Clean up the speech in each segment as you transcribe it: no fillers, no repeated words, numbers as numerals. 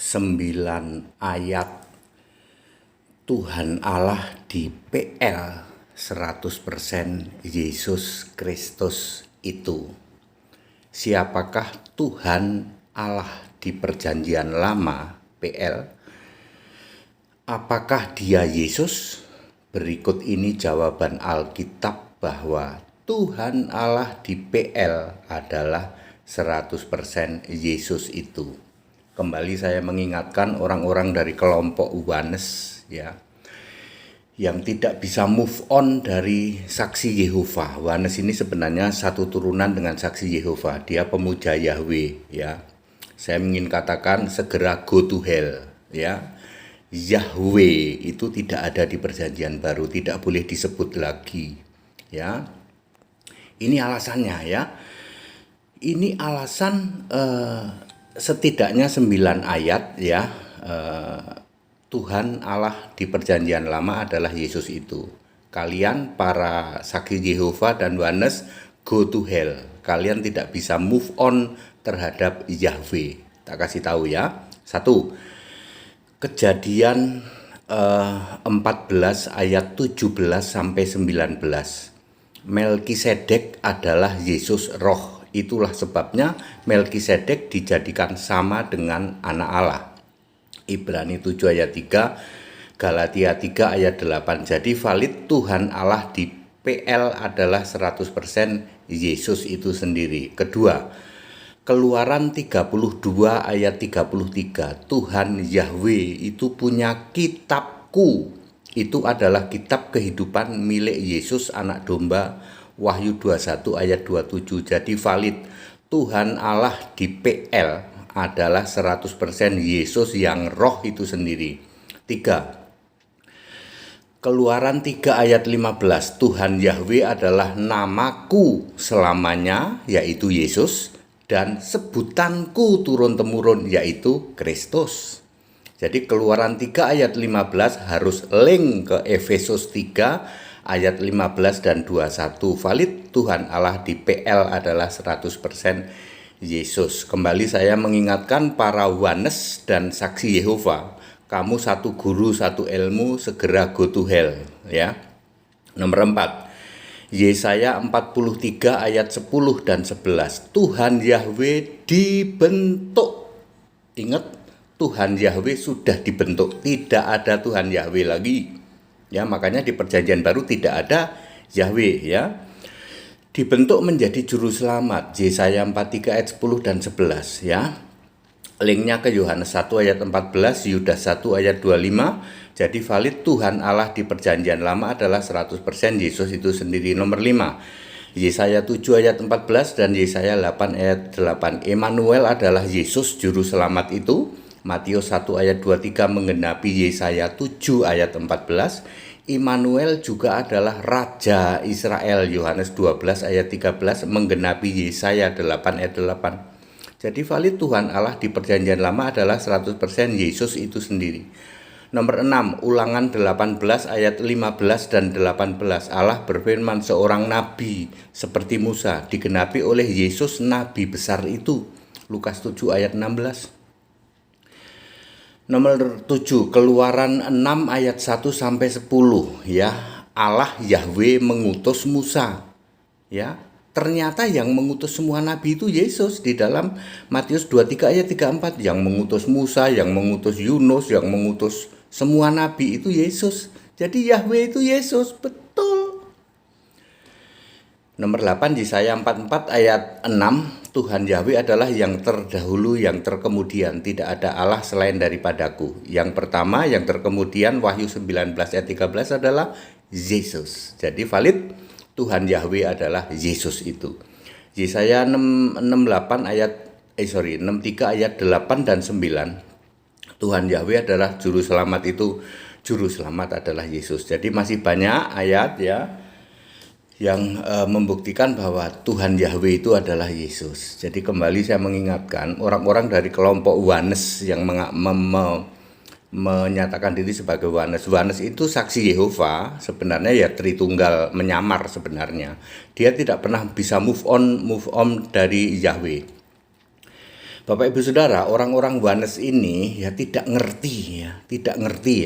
9 ayat Tuhan Allah di PL 100% Yesus Kristus itu. Siapakah Tuhan Allah di perjanjian lama PL? Apakah dia Yesus? Berikut ini jawaban Alkitab bahwa Tuhan Allah di PL adalah 100% Yesus itu. Kembali saya mengingatkan orang-orang dari kelompok Uwanes ya, yang tidak bisa move on dari saksi Yehova. Uwanes ini sebenarnya satu turunan dengan saksi Yehova. Dia pemuja Yahweh ya. Saya ingin katakan segera go to hell ya. Yahweh itu tidak ada di perjanjian baru, tidak boleh disebut lagi ya. Ini alasannya ya. Ini alasan setidaknya 9 ayat ya. Tuhan Allah di perjanjian lama adalah Yesus itu. Kalian para saksi Yehova dan Uwanes go to hell. Kalian tidak bisa move on terhadap Yahweh. Tak kasih tahu ya. 1. Kejadian 14 ayat 17 sampai 19. Melkisedek adalah Yesus roh. Itulah sebabnya Melkisedek dijadikan sama dengan anak Allah. Ibrani 7 ayat 3, Galatia 3 ayat 8. Jadi valid Tuhan Allah di PL adalah 100% Yesus itu sendiri. Kedua, Keluaran 32 ayat 33. Tuhan Yahweh itu punya kitabku. Itu adalah kitab kehidupan milik Yesus anak domba. Wahyu 21 ayat 27. Jadi valid Tuhan Allah di PL adalah 100% Yesus yang roh itu sendiri. 3. Keluaran 3 ayat 15. Tuhan Yahweh adalah namaku selamanya, yaitu Yesus, dan sebutanku turun-temurun, yaitu Kristus. Jadi Keluaran 3 ayat 15 harus link ke Efesus 3 ayat 15 dan 21. Valid Tuhan Allah di PL adalah 100% Yesus. Kembali saya mengingatkan para Uwanes dan saksi Yehova. Kamu satu guru, satu ilmu, segera go to hell ya. Nomor 4. Yesaya 43 ayat 10 dan 11. Tuhan Yahweh dibentuk. Ingat, Tuhan Yahweh sudah dibentuk. Tidak ada Tuhan Yahweh lagi. Ya, makanya di perjanjian baru tidak ada Yahweh ya. Dibentuk menjadi juru selamat. Yesaya 43 ayat 10 dan 11 ya. Linknya ke Yohanes 1 ayat 14, Yudas 1 ayat 25. Jadi valid Tuhan Allah di perjanjian lama adalah 100% Yesus itu sendiri. Nomor 5. Yesaya 7 ayat 14 dan Yesaya 8 ayat 8. Emmanuel adalah Yesus juru selamat itu. Matius 1 ayat 23 menggenapi Yesaya 7 ayat 14. Immanuel juga adalah Raja Israel. Yohanes 12 ayat 13 menggenapi Yesaya 8 ayat 8. Jadi valid Tuhan Allah di perjanjian lama adalah 100% Yesus itu sendiri. Nomor 6, Ulangan 18 ayat 15 dan 18. Allah berfirman seorang nabi seperti Musa digenapi oleh Yesus nabi besar itu. Lukas 7 ayat 16. Nomor 7, Keluaran 6 ayat 1 sampai 10 ya. Allah Yahweh mengutus Musa. Ya. Ternyata yang mengutus semua nabi itu Yesus. Di dalam Matius 23 ayat 34, yang mengutus Musa, yang mengutus Yunus, yang mengutus semua nabi itu Yesus. Jadi Yahweh itu Yesus, betul. Nomor 8, Yesaya 44 ayat 6. Tuhan Yahweh adalah yang terdahulu, yang terkemudian. Tidak ada Allah selain daripadaku. Yang pertama, yang terkemudian, Wahyu 19 ayat 13 adalah Yesus. Jadi valid Tuhan Yahweh adalah Yesus itu. Yesaya 63 ayat 8 dan 9. Tuhan Yahweh adalah juru selamat itu. Juru selamat adalah Yesus. Jadi masih banyak ayat ya yang membuktikan bahwa Tuhan Yahweh itu adalah Yesus. Jadi kembali saya mengingatkan orang-orang dari kelompok Uwanes yang menyatakan diri sebagai Uwanes. Uwanes itu saksi Yehova, sebenarnya ya Tritunggal menyamar sebenarnya. Dia tidak pernah bisa move on dari Yahweh. Bapak Ibu Saudara, orang-orang Wanes ini ya tidak ngerti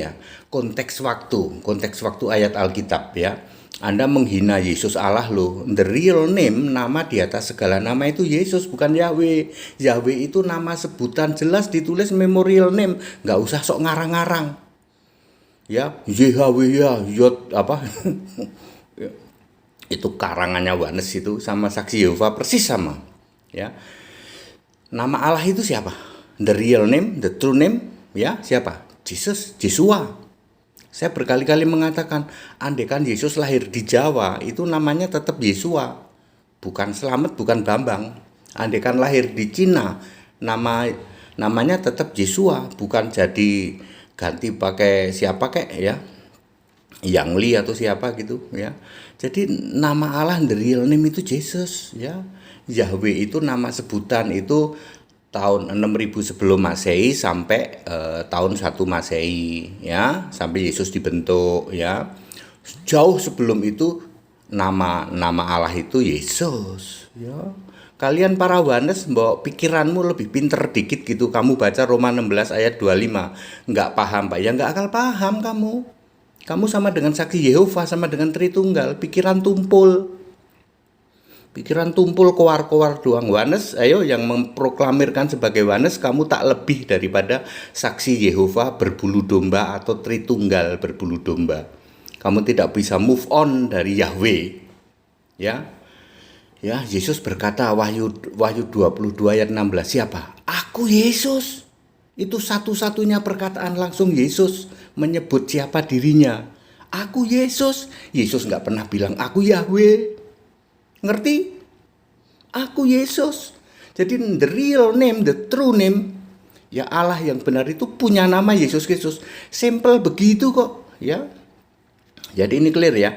ya konteks waktu ayat Alkitab ya. Anda menghina Yesus Allah loh. The real name, nama di atas segala nama itu Yesus, bukan Yahweh. Yahweh itu nama sebutan, jelas ditulis memorial name, nggak usah sok ngarang-ngarang. Ya, Yahweh ya, Yod apa? Itu karangannya Wanes itu sama Saksi Yehova persis sama. Ya. Nama Allah itu siapa? The real name, the true name, ya siapa? Jesus, Yeshua. Saya berkali-kali mengatakan, andaikan Yesus lahir di Jawa, itu namanya tetap Yeshua. Bukan Slamet, bukan Bambang. Andaikan lahir di Cina, namanya tetap Yeshua, bukan jadi ganti pakai siapa kek ya. Yang Li atau siapa gitu ya. Jadi nama Allah the real name itu Jesus ya. Yahweh itu nama sebutan itu tahun 6000 sebelum Masehi sampai tahun 1 Masehi ya, sampai Yesus dibentuk ya. Jauh sebelum itu nama Allah itu Yesus ya. Kalian para Wanes bawa pikiranmu lebih pinter dikit gitu, kamu baca Roma 16 ayat 25 nggak paham Pak, ya nggak akal paham kamu. Kamu sama dengan Saksi Yehova, sama dengan Tritunggal, pikiran tumpul. Pikiran tumpul kowar-kowar doang. Wanes, ayo yang memproklamirkan sebagai Wanes, kamu tak lebih daripada Saksi Yehova berbulu domba atau Tritunggal berbulu domba. Kamu tidak bisa move on dari Yahweh. Ya. Ya, Yesus berkata Wahyu 22 ayat 16, siapa? Aku Yesus. Itu satu-satunya perkataan langsung Yesus menyebut siapa dirinya. Aku Yesus. Yesus nggak pernah bilang aku Yahweh. Ngerti? Aku Yesus. Jadi the real name, the true name, ya Allah yang benar itu punya nama Yesus Kristus. Simple begitu kok, ya. Jadi ini clear ya.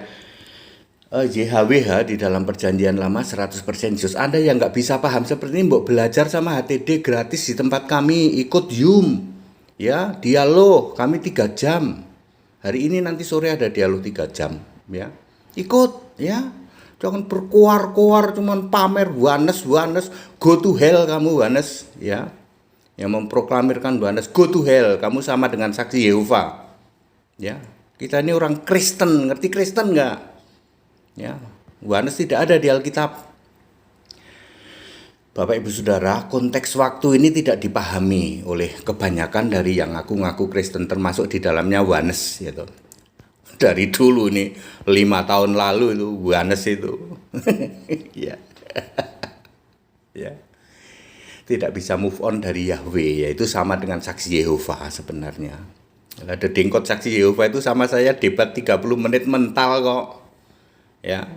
JHWH di dalam perjanjian lama 100% Yesus. Anda yang nggak bisa paham seperti ini, mbok belajar sama HTD gratis di tempat kami, ikut Zoom, ya, dialog kami 3 jam. Hari ini nanti sore ada dialog 3 jam, ya. Ikut, ya. Jangan berkuar-kuar cuman pamer Wanes, go to hell kamu Wanes, ya. Yang memproklamirkan Wanes, go to hell, kamu sama dengan Saksi Yehova. Ya. Kita ini orang Kristen, ngerti Kristen nggak? Ya, Wanes tidak ada di Alkitab. Bapak Ibu Saudara, konteks waktu ini tidak dipahami oleh kebanyakan dari yang ngaku-ngaku Kristen, termasuk di dalamnya Wanes gitu. Dari dulu nih 5 tahun lalu itu Wanes itu. Ya. Ya. Tidak bisa move on dari Yahweh, yaitu sama dengan Saksi Yehova sebenarnya. Ada dengkot Saksi Yehova itu sama saya debat 30 menit mental kok. Ya,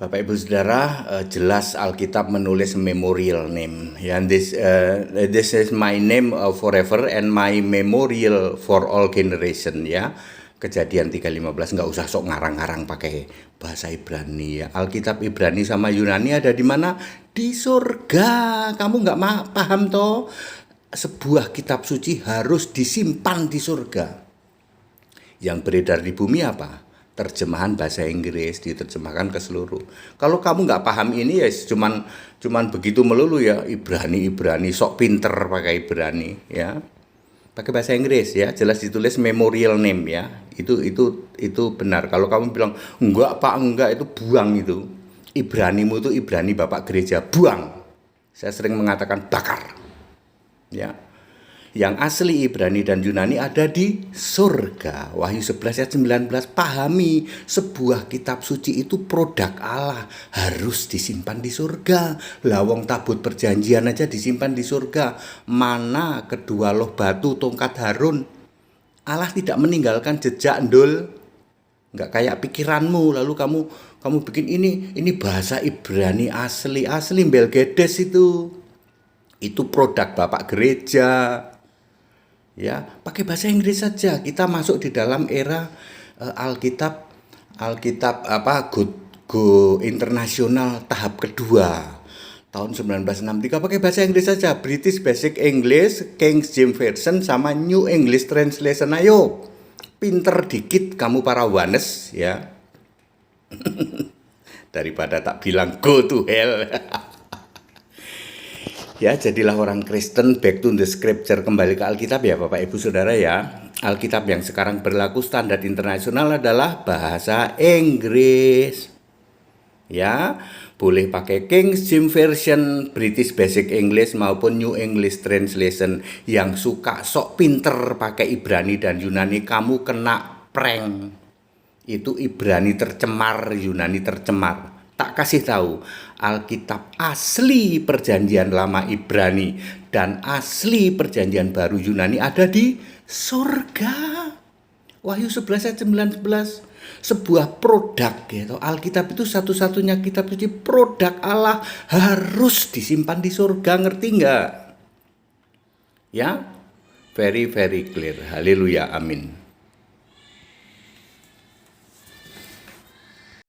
Bapak Ibu Saudara, jelas Alkitab menulis memorial name. Ya, this is my name forever and my memorial for all generation. Ya, Kejadian 3:15, nggak usah sok ngarang-ngarang pakai bahasa Ibrani. Ya, Alkitab Ibrani sama Yunani ada di mana? Di surga. Kamu nggak paham toh? Sebuah kitab suci harus disimpan di surga. Yang beredar di bumi apa? Terjemahan bahasa Inggris diterjemahkan ke seluruh. Kalau kamu nggak paham ini ya cuman begitu melulu ya, Ibrani sok pinter pakai Ibrani ya, pakai bahasa Inggris ya, jelas ditulis memorial name ya, itu benar. Kalau kamu bilang enggak Pak, enggak, itu buang itu. Ibranimu itu Ibrani Bapak Gereja, buang. Saya sering mengatakan bakar ya. Yang asli Ibrani dan Yunani ada di surga. Wahyu 11 ayat 19, pahami sebuah kitab suci itu produk Allah, harus disimpan di surga. Lawang tabut perjanjian aja disimpan di surga. Mana kedua loh batu tongkat Harun. Allah tidak meninggalkan jejak ndul. Enggak kayak pikiranmu lalu kamu bikin ini bahasa Ibrani asli Belgedes itu. Itu produk Bapak Gereja. Ya, pakai bahasa Inggris saja. Kita masuk di dalam era Alkitab go internasional tahap kedua tahun 1963, pakai bahasa Inggris saja. British Basic English, King James Version sama New English Translation. Ayo, pinter dikit kamu para Wanes ya. Daripada tak bilang go to hell. Ya, jadilah orang Kristen, back to the scripture, kembali ke Alkitab ya Bapak Ibu Saudara ya. Alkitab yang sekarang berlaku standar internasional adalah bahasa Inggris. Ya, boleh pakai King James Version, British Basic English maupun New English Translation. Yang suka sok pinter pakai Ibrani dan Yunani, kamu kena prank. Itu Ibrani tercemar, Yunani tercemar. Tak kasih tahu, Alkitab asli Perjanjian Lama Ibrani dan asli Perjanjian Baru Yunani ada di surga. Wahyu 11 ayat 19. Sebuah produk gitu. Alkitab itu satu-satunya kitab suci, produk Allah, harus disimpan di surga, ngerti nggak? Ya, very very clear. Haleluya, amin.